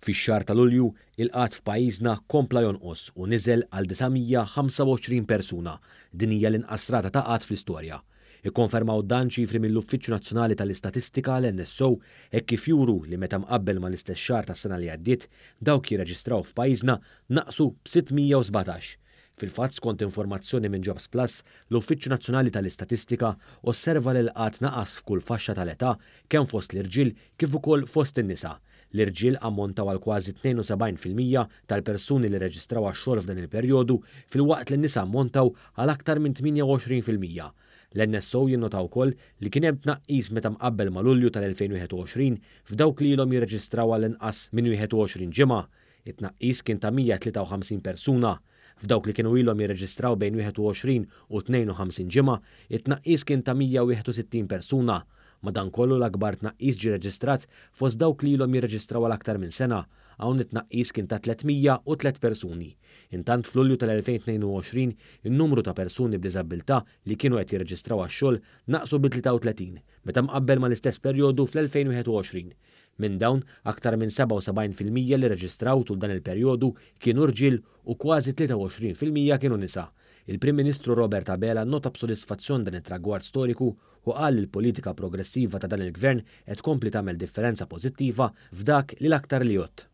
Fix-xahar ta' Lulju, il-qatt f'pajjiżna kompla jonqos u niżel għal 925 persuna, din hija l-inqas rata ta' qatt fl-istorja. Ikkonfermaw dan ċifri mill-Uffiċċju Nazzjonali tal-Istatistika l-NSO hekk kif juru li meta mqabbel ma l-istess xahar tas-sena li għaddiet dawk jirreġistraw f'pajjiżna naqsu b'617. Fil-fatt skont informazzjoni minn Jobs Plus, l-Uffiċċju Nazzjonali tal-Istatistika osserva li l-qatt naqas f'kull faxxa tal-età kemm fost l-irġiel kif ukoll fost in-nisa. L-irġiel ammontaw għal kważi 72% tal-persuni li reġistraw għax-xogħol f'dan il-perjodu, filwaqt li n-nisa ammontaw għal aktar minn 28%. L-NSO jinnotaw wkoll li kien hemm tnaqqis meta mqabbel ma' Lulju tal-2021 f'dawk li ilhom jirreġistraw għal inqas minn 21 ġimgħa. It-tnaqqis kien ta' 153 persuna. F'dawk li kienu ilhom jirreġistraw bejn 21 u 52 ġimgħa, it-tnaqqis kien ta' 161 persuna. Madankollu l-akbar tnaqqis ġie reġistrat fost dawk li ilhom jirreġistraw għal aktar minn sena, hawn it-tnaqqis kien ta' 303 persuni. Intant f'Lulju tal-2022 in-numru ta' persuni b'diżabilità li kienu qed jirreġistraw għax-xogħol naqsu bi 33 meta mqabbel mal-istess perjodu fl-2021. Minn dawn aktar minn 77% li reġistraw tul dan il-perjodu kienu rġiel u kważi 23% kienu nisa. Il-Prim Ministru Robert Abela nota b'sodisfazzjon dan it-traggward storiku u qal li l-politika progressiva ta' dan il-gvern qed tkompli tagħmel differenza pożittiva f'dak li l-aktar li jott.